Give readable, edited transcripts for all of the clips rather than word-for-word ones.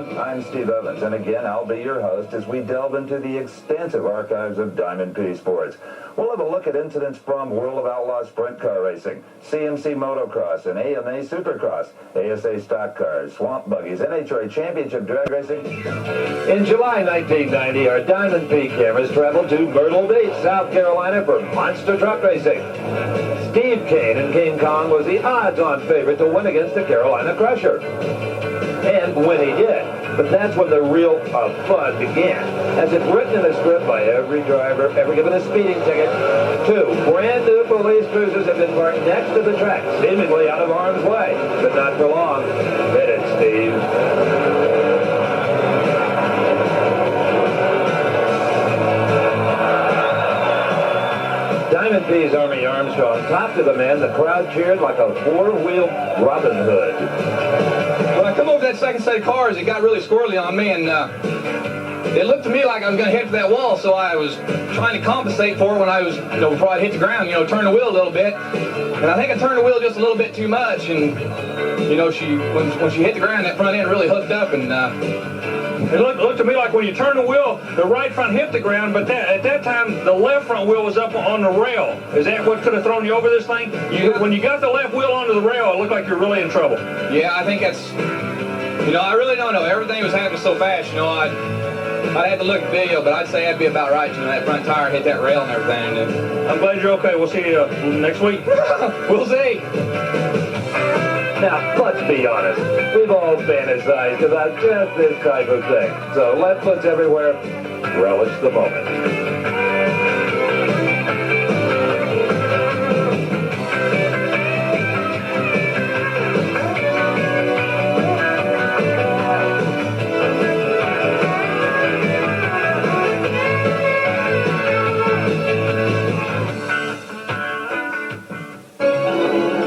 everyone. I'm Steve Evans, and again, I'll be your host as we delve into the extensive archives of Diamond P Sports. We'll have a look at incidents from World of Outlaw Sprint Car Racing, CMC Motocross, and AMA Supercross, ASA Stock Cars, Swamp Buggies, NHRA Championship Drag Racing. In July 1990, our Diamond P cameras traveled to Myrtle Beach, South Carolina for monster truck racing. Steve Kane in King Kong was the odds-on favorite to win against the Carolina Crusher. And when he did, but that's when the real fun began. As if written in a script by every driver ever given a speeding ticket, 2 brand new police cruisers have been parked next to the track, seemingly out of harm's way. But not for long. Hit it, Steve. Diamond P's Army Armstrong topped to the man. The crowd cheered like a four-wheel Robin Hood. When I come over that second set of cars, it got really squirrely on me, and it looked to me like I was going to hit that wall, so I was trying to compensate for it when I was, before I hit the ground, turn the wheel a little bit. And I think I turned the wheel just a little bit too much, and, when she hit the ground, that front end really hooked up, and it looked to me like when you turn the wheel, the right front hit the ground, but at that time, the left front wheel was up on the rail. Is that what could have thrown you over this thing? When you got the left wheel onto the rail, it looked like you're really in trouble. Yeah, I think that's, I really don't know. Everything was happening so fast, I'd have to look at the video, but I'd say that'd be about right. That front tire hit that rail and everything. And I'm glad you're okay. We'll see you next week. We'll see. Now, let's be honest. We've all fantasized about just this type of thing. So let foots everywhere relish the moment.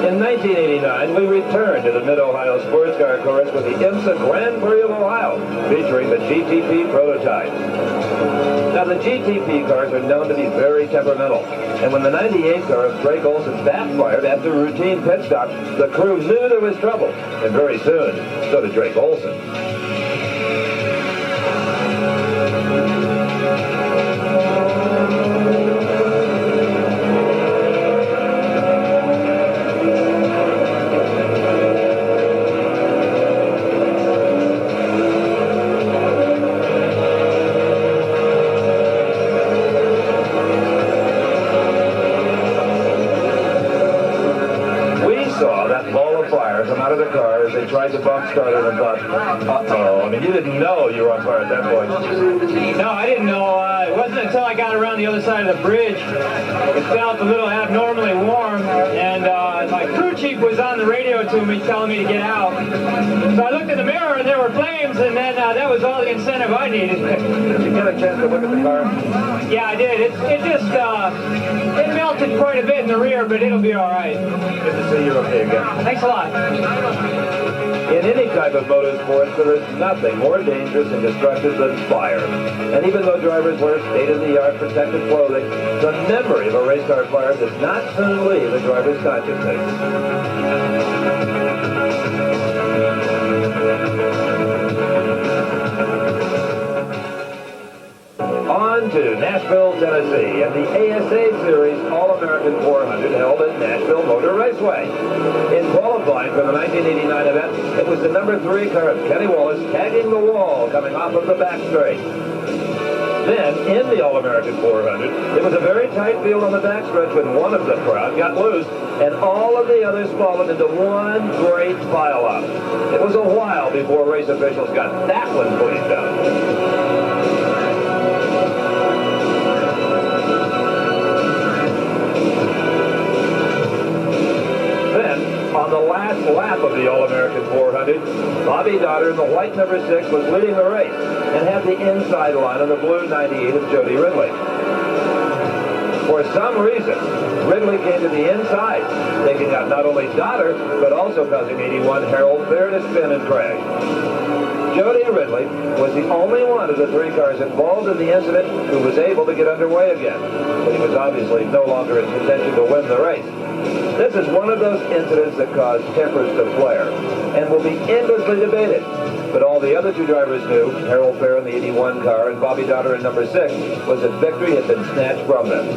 In 1989, we returned to the Mid-Ohio Sports Car Course with the IMSA Grand Prix of Ohio, featuring the GTP prototype. Now, the GTP cars are known to be very temperamental, and when the 98 car of Drake Olson backfired after a routine pit stop, the crew knew there was trouble, and very soon, so did Drake Olson. Come out of the car as they tried to bump start it and thought, uh-oh. I mean, you didn't know you were on fire at that point. No, I didn't know. It wasn't until I got around the other side of the bridge. It felt a little abnormally warm, and my crew chief was on the radio to me telling me to get out. So I looked in the mirror, and there were flames, and then that was all the incentive I needed. Did you get a chance to look at the car? Yeah, I did. It just, it melted quite a bit in the rear, but it'll be all right. Good to see you're okay again. Thanks a lot. In any type of motorsport, there is nothing more dangerous and destructive than fire. And even though drivers wear state-of-the-art protective clothing, the memory of a race car fire does not soon leave a driver's consciousness. On to Nashville, Tennessee, and the ASA Series All-American 400 held at Nashville Motor Raceway. In qualifying for the 1989 event, it was the number 3 car of Kenny Wallace tagging the wall coming off of the back straight. Then, in the All-American 400, it was a very tight field on the backstretch when one of the crowd got loose, and all of the others followed into one great pile-up. It was a while before race officials got that one cleaned up. On the last lap of the All-American 400, Bobby Dotter in the white number 6 was leading the race and had the inside line on the blue 98 of Jody Ridley. For some reason, Ridley came to the inside, taking out not only Dotter, but also causing 81 Harold Fair to spin and crash. Jody Ridley was the only one of the 3 cars involved in the incident who was able to get underway again, but he was obviously no longer in contention to win the race. This is one of those incidents that caused tempers to flare. and will be endlessly debated. But all the other two drivers knew, Harold Fair in the 81 car and Bobby Donner in number 6, was that victory had been snatched from them.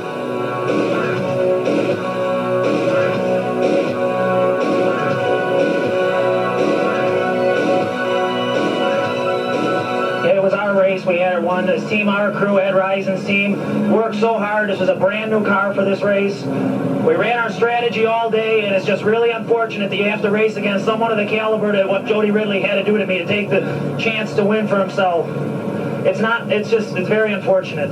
It was our race. We had won. This team, our crew, Ed Risen's team, worked so hard. This was a brand new car for this race. We ran our strategy all day, and it's just really unfortunate that you have to race against someone of the caliber that what Jody Ridley had to do to me to take the chance to win for himself. It's very unfortunate.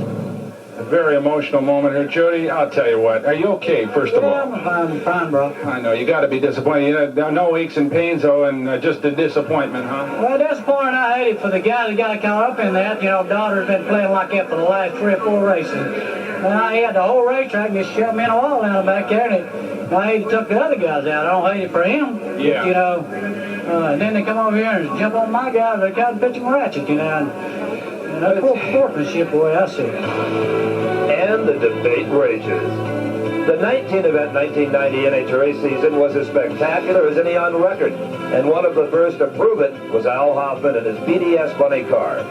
A very emotional moment here, Jody. I'll tell you what. Are you okay, first of all? I'm fine, bro. I know. You got to be disappointed. You know, no aches and pains, though, and just a disappointment, huh? Well, disappointing, I hate it for the guy that got caught up in that. You know, daughter's been playing like that for the last 3 or 4 races. And I had the whole racetrack just shut me in a wall down back there, and I hate took the other guys out. I don't hate it for him. Yeah. You know, and then they come over here and jump on my guys. They kind of pitch them ratchet, you know. And that's sportsmanship, the way I see it. And the debate rages. The 19-event 1990 NHRA season was as spectacular as any on record, and one of the first to prove it was Al Hoffman and his BDS Bunny car.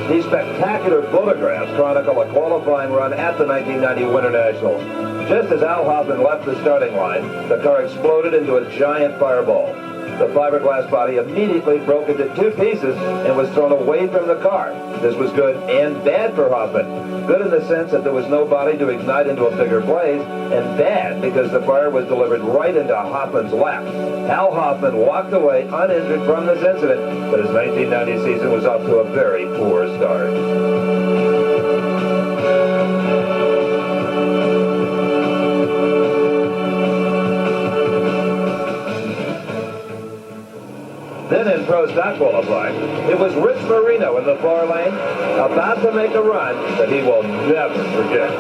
These spectacular photographs chronicle a qualifying run at the 1990 Winter Nationals. Just as Al Hoffman left the starting line, the car exploded into a giant fireball. The fiberglass body immediately broke into 2 pieces and was thrown away from the car. This was good and bad for Hoffman. Good in the sense that there was no body to ignite into a bigger blaze, and bad because the fire was delivered right into Hoffman's lap. Al Hoffman walked away uninjured from this incident, but his 1990 season was off to a very poor start. Then in pro stock qualifying, it was Rich Marino in the far lane, about to make a run that he will never forget.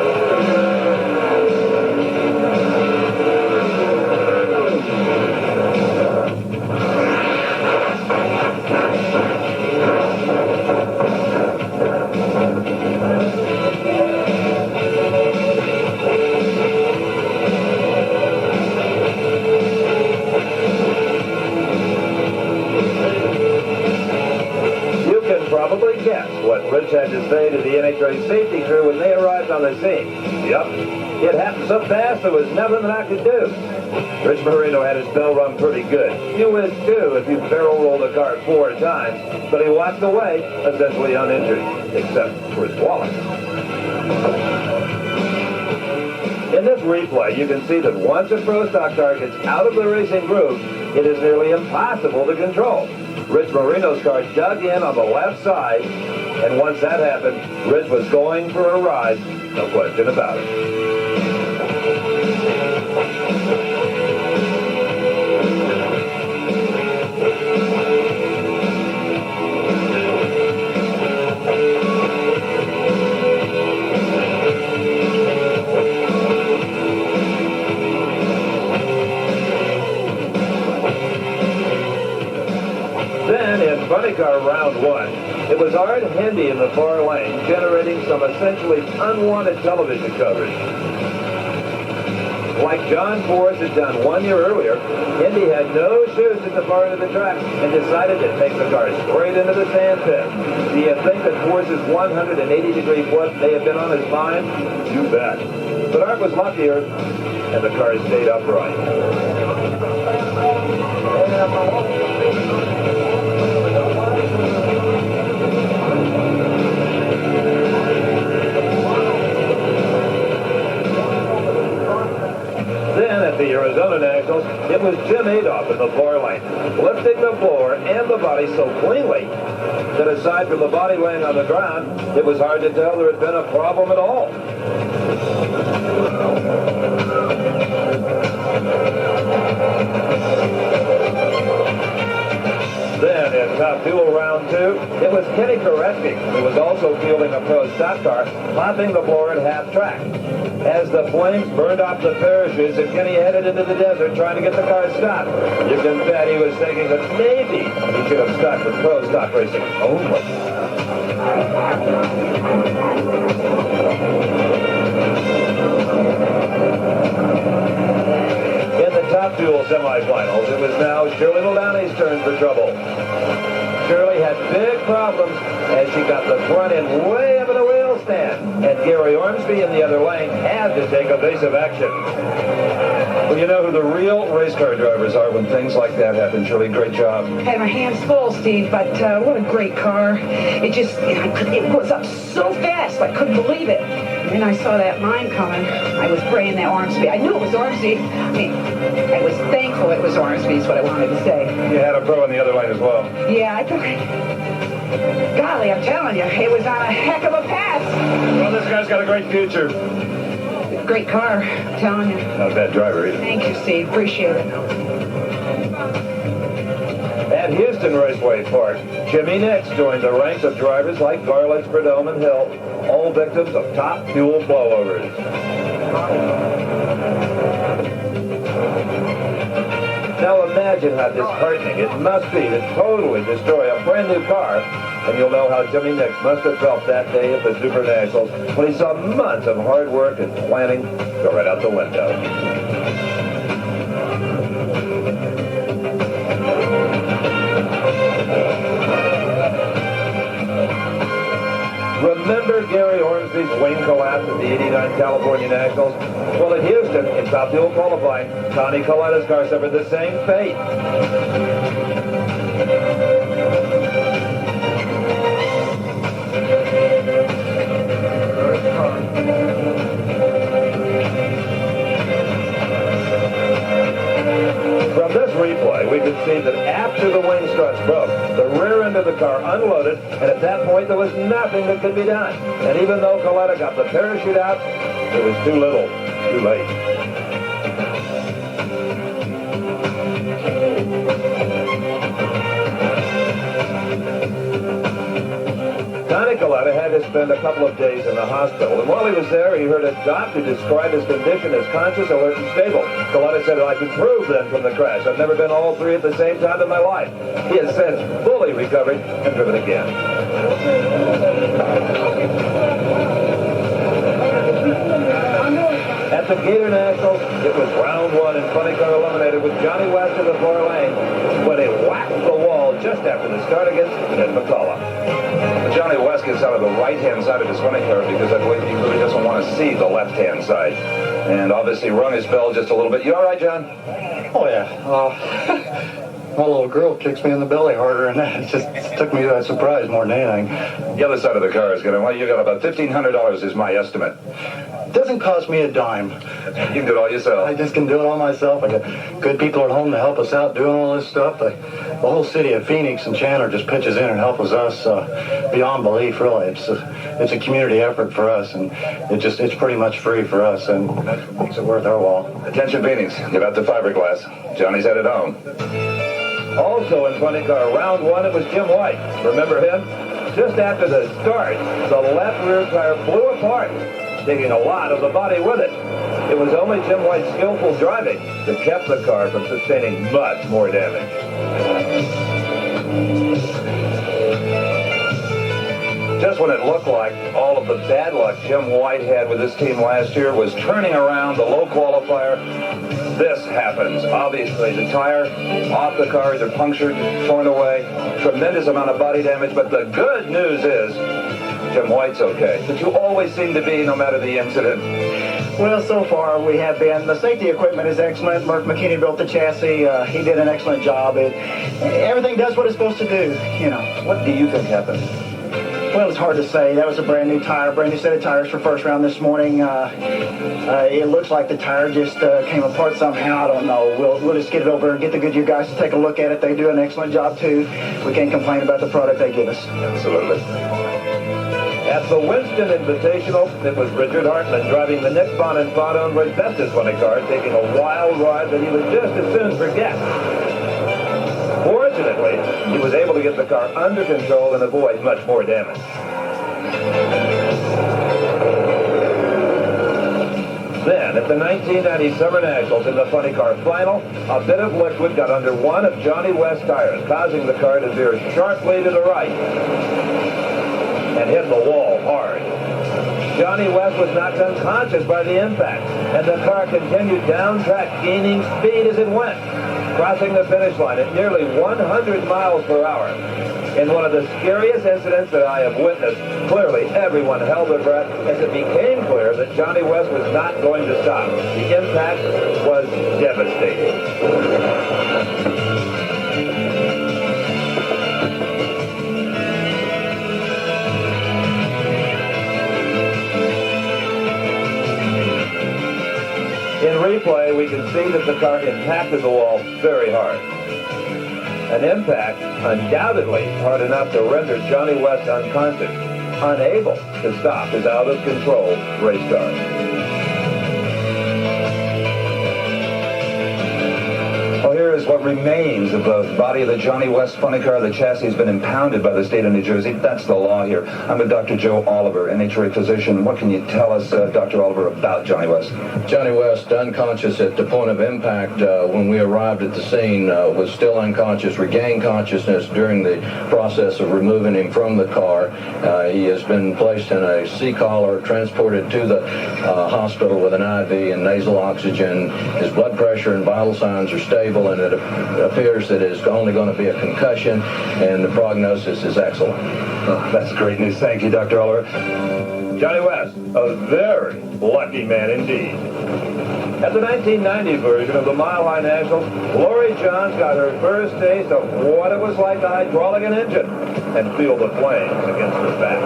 Probably guess what Rich had to say to the NHRA safety crew when they arrived on the scene. Yep, it happened so fast there was nothing that I could do. Rich Marino had his bell rung pretty good. You would too if you barrel rolled a car 4 times, but he walked away essentially uninjured, except for his wallet. In this replay, you can see that once a pro stock car gets out of the racing groove, it is nearly impossible to control. Rich Marino's car dug in on the left side, and once that happened, Rich was going for a ride, no question about it. Bunny car round 1. It was Art Hendy in the far lane, generating some essentially unwanted television coverage. Like John Force had done 1 year earlier, Hendy had no shoes at the far end of the track and decided to take the car straight into the sand pit. Do you think that Force's 180-degree flip may have been on his mind? You bet. But Art was luckier, and the car stayed upright. Then at the Arizona Nationals, it was Jim Adolph in the far lane, lifting the floor and the body so cleanly that aside from the body laying on the ground, it was hard to tell there had been a problem at all. Then in top duel round 2, it was Kenny Koreski, who was also fielding a pro stock car, popping the floor at half track. As the flames burned off the parachutes and Kenny headed into the desert trying to get the car stopped, you can bet he was thinking that maybe he should have stuck with pro stock racing only. In the top duel National semifinals, it was now Shirley Muldowney's turn for trouble. Shirley had big problems as she got the front end way up in the wheel stand, and Gary Ormsby in the other lane had to take evasive action. Well, you know who the real race car drivers are when things like that happen. Shirley, great job. Had my hands full, Steve, but what a great car. It just, it was up so fast, I couldn't believe it. And then I saw that line coming. I was praying that Ormsby. I knew it was Ormsby. I mean, I was thankful it was Ormsby is what I wanted to say. You had a pro in the other lane as well. Yeah, I thought, golly, I'm telling you, it was on a heck of a pass. Well, this guy's got a great future. Great car, I'm telling you. Not a bad driver either. Thank you, Steve. Appreciate it. At Houston Raceway Park, Jimmy Nix joined the ranks of drivers like Garlitz, Prudhomme, and Hill, all victims of top fuel blowovers. Now imagine how disheartening it must be to totally destroy a brand new car, and you'll know how Jimmy Nix must have felt that day at the Super Nationals when he saw months of hard work and planning go right out the window. Remember Gary Ormsby's wing collapse at the '89 California Nationals? Well, at Houston, in top fuel qualifying, Connie Coletta's car suffered the same fate. From this replay, we could see that after the wing struts broke, the rear end of the car unloaded, and at that point there was nothing that could be done. And even though Coletta got the parachute out, it was too little, too late. Connie Coletta had to spend a couple of days in the hospital, and while he was there, he heard a doctor describe his condition as conscious, alert, and stable. Coletta said, "I could prove then from the crash. I've never been all three at the same time in my life." He has since fully recovered and driven again. At the Gator Nationals, it was round one and funny car eliminated with Johnny West in the far lane when he whacked the wall just after the start against Ned McCullough. Johnny West gets out of the right-hand side of his funny car because I believe he really doesn't want to see the left-hand side. And obviously rung his bell just a little bit. You all right, John? Oh, yeah. My little girl kicks me in the belly harder, and that just took me by surprise more than anything. The other side of the car is going to, well, you got about $1,500 is my estimate. It doesn't cost me a dime. You can do it all yourself. I just can do it all myself. I got good people at home to help us out doing all this stuff. The whole city of Phoenix and Chandler just pitches in and helps us beyond belief, really. It's a community effort for us, and it's pretty much free for us, and that makes it worth our while. Attention, Phoenix. Get out the fiberglass. Johnny's headed home. Also in funny car, round one, it was Jim White. Remember him? Just after the start, the left rear tire blew apart, taking a lot of the body with it. It was only Jim White's skillful driving that kept the car from sustaining much more damage. Just when it looked like all of the bad luck Jim White had with his team last year was turning around the low qualifier, this happens. Obviously, the tire off the car, either punctured, torn away, tremendous amount of body damage, but the good news is Jim White's okay. But you always seem to be, no matter the incident. Well, so far we have been. The safety equipment is excellent. Murph McKinney built the chassis. He did an excellent job. Everything does what it's supposed to do, you know. What do you think happened? Well, it's hard to say. That was a brand new tire, brand new set of tires for first round this morning. It looks like the tire just came apart somehow. I don't know. We'll just get it over and get the Goodyear guys to take a look at it. They do an excellent job, too. We can't complain about the product they give us. Absolutely. At the Winston Invitational, it was Richard Hartman driving the Nick Bond and Fond Roy Festus funny car, taking a wild ride that he would just as soon forget. Fortunately, he was able to get the car under control and avoid much more damage. Then, at the 1990 Summer Nationals in the funny car final, a bit of liquid got under one of Johnny West's tires, causing the car to veer sharply to the right and hit the wall hard. Johnny West was knocked unconscious by the impact, and the car continued down track, gaining speed as it went, crossing the finish line at nearly 100 miles per hour. In one of the scariest incidents that I have witnessed, clearly everyone held their breath as it became clear that Johnny West was not going to stop. The impact was devastating. In replay, we can see that the car impacted the wall very hard. An impact undoubtedly hard enough to render Johnny West unconscious, unable to stop his out-of-control race car. Well, here is what remains of the body of the Johnny West funny car. The chassis has been impounded by the state of New Jersey. That's the law here. I'm with Dr. Joe Oliver, NHRA physician. What can you tell us, Dr. Oliver, about Johnny West? Johnny West, unconscious at the point of impact when we arrived at the scene, was still unconscious, regained consciousness during the process of removing him from the car. He has been placed in a C-collar, transported to the hospital with an IV and nasal oxygen. His blood pressure and vital signs are stable, and it appears that it's only going to be a concussion, and the prognosis is excellent. Oh, that's great news. Thank you, Dr. Oliver. Johnny West, a very lucky man indeed. At the 1990 version of the Mile High Nationals, Lori Johns got her first taste of what it was like to hydraulic an engine and feel the flames against her back.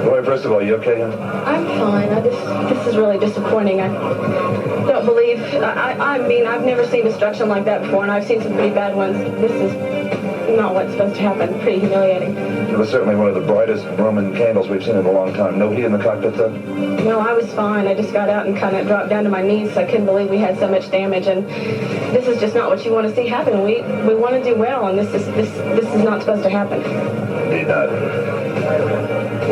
Lori, first of all, you okay, honey? I'm fine. This is really disappointing. I don't believe, I mean, I've never seen destruction like that before, and I've seen some pretty bad ones. This is not what's supposed to happen. Pretty humiliating. It was certainly one of the brightest Roman candles we've seen in a long time. No heat in the cockpit, though? No, I was fine. I just got out and kind of dropped down to my knees. I couldn't believe we had so much damage, and this is just not what you want to see happen. We want to do well, and this is not supposed to happen. Indeed not.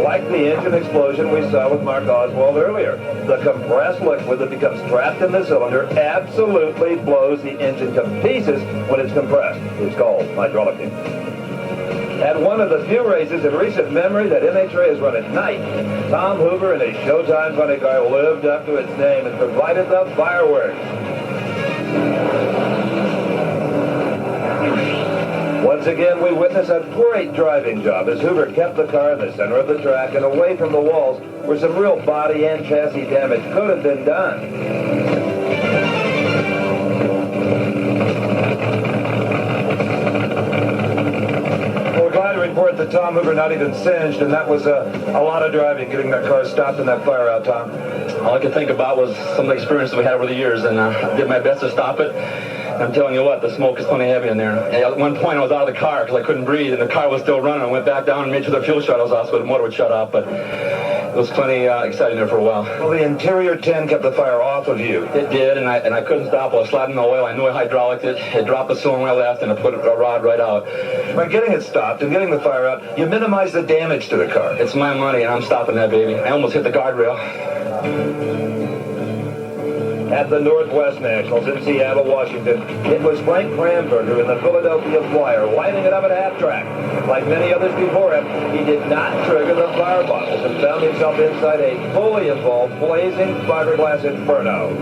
Like the engine explosion we saw with Mark Oswald earlier, the compressed liquid that becomes trapped in the cylinder absolutely blows the engine to pieces when it's compressed. It's called hydraulic. At one of the few races in recent memory that NHRA has run at night, Tom Hoover in a Showtime funny car lived up to its name and provided the fireworks. Once again, we witness a great driving job as Hoover kept the car in the center of the track and away from the walls where some real body and chassis damage could have been done. We're glad to report that Tom Hoover not even singed, and that was a lot of driving, getting that car stopped in that fire out, Tom. All I could think about was some of the experience that we had over the years, and I did my best to stop it. I'm telling you what, the smoke is plenty heavy in there. And at one point, I was out of the car because I couldn't breathe, and the car was still running. I went back down and made sure the fuel shut was off so the motor would shut off, but it was plenty exciting there for a while. Well, the interior tin kept the fire off of you. It did, and I couldn't stop. I was sliding the oil. I knew I hydraulicked it. It dropped the cylinder when I left, and I put a rod right out. By getting it stopped and getting the fire out, you minimize the damage to the car. It's my money, and I'm stopping that baby. I almost hit the guardrail. At the Northwest Nationals in Seattle, Washington, it was Frank Kramberger in the Philadelphia Flyer lighting it up at half track. Like many others before him, he did not trigger the fire bottles and found himself inside a fully involved blazing fiberglass inferno.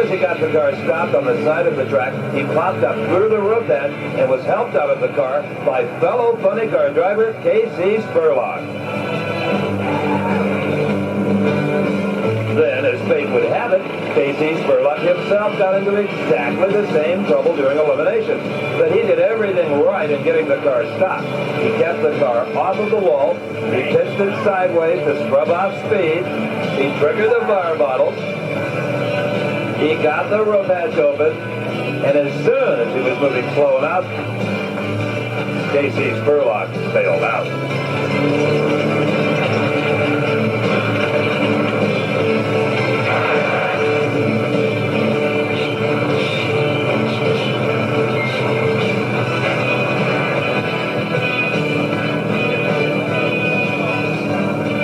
He got the car stopped on the side of the track. He popped up through the roof end and was helped out of the car by fellow funny car driver K.C. Spurlock. Then, as fate would have it, K.C. Spurlock himself got into exactly the same trouble during elimination. But he did everything right in getting the car stopped. He kept the car off of the wall. He pitched it sideways to scrub off speed. He triggered the fire bottles. He got the roof hatch open, and as soon as he was moving slow enough, K.C. Spurlock bailed out.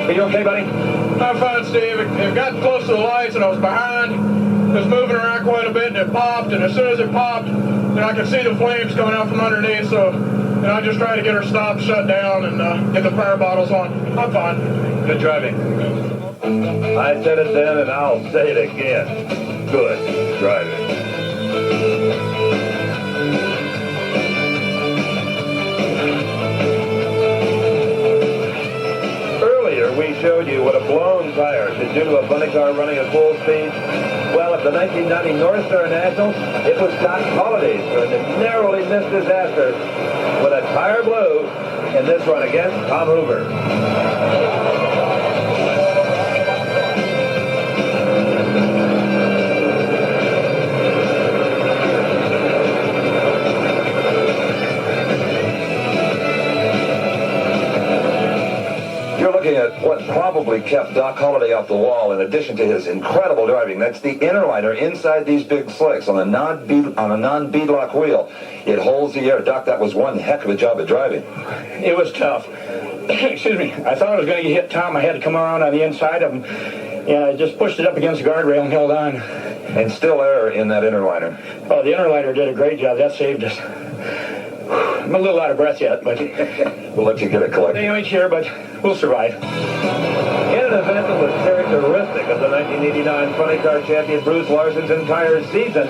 Are you okay, buddy? I'm fine, Steve. It got close to the lights and I was behind. It was moving around quite a bit and it popped, and as soon as it popped, I could see the flames coming out from underneath, so I just tried to get her stopped, shut down, and get the power bottles on. I'm fine. Good driving. I said it then and I'll say it again. Good driving. We showed you what a blown tire could do to a funny car running at full speed. Well, at the 1990 North Star Nationals, it was Doc Holliday's turn to narrowly miss disaster when a tire blew in this run against Tom Hoover. Looking at what probably kept Doc Holliday off the wall, in addition to his incredible driving, that's the inner liner inside these big slicks on a non-beadlock wheel. It holds the air. Doc, that was one heck of a job of driving. It was tough. Excuse me. I thought I was going to hit Tom. I had to come around on the inside of him, and I just pushed it up against the guardrail and held on. And still air in that inner liner. Oh, the inner liner did a great job. That saved us. I'm a little out of breath yet, but we'll let you get it collected. They ain't here, but we'll survive. In an event that was characteristic of the 1989 Funny Car champion Bruce Larson's entire season,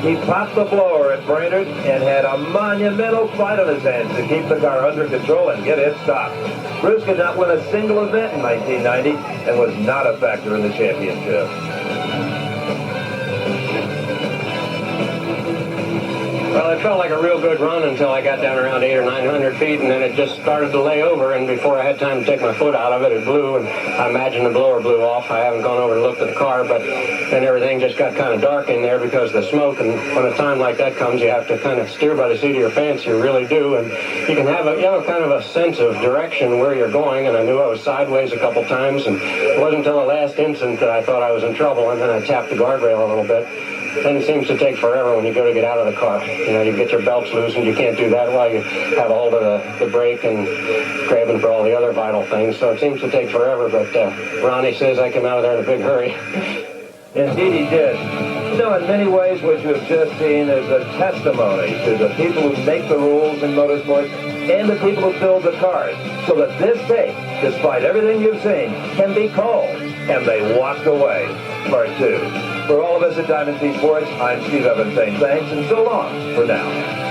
he popped the blower at Brainerd and had a monumental fight on his hands to keep the car under control and get it stopped. Bruce could not win a single event in 1990 and was not a factor in the championship. Well, it felt like a real good run until I got down around 800 or 900 feet, and then it just started to lay over, and before I had time to take my foot out of it, it blew, and I imagine the blower blew off. I haven't gone over and looked at the car, but then everything just got kind of dark in there because of the smoke, and when a time like that comes, you have to kind of steer by the seat of your pants. You really do, and you can have a kind of a sense of direction where you're going, and I knew I was sideways a couple times, and it wasn't until the last instant that I thought I was in trouble, and then I tapped the guardrail a little bit. Then it seems to take forever when you go to get out of the car. You get your belts loose, and you can't do that while you have a hold of the brake and grabbing for all the other vital things. So it seems to take forever, but Ronnie says I came out of there in a big hurry. Indeed he did. In many ways what you have just seen is a testimony to the people who make the rules in motorsports and the people who build the cars, so that this tape, despite everything you've seen, can be called, and they walked away. Part 2. For all of us at Diamond P Sports, I'm Steve Evans saying thanks and so long for now.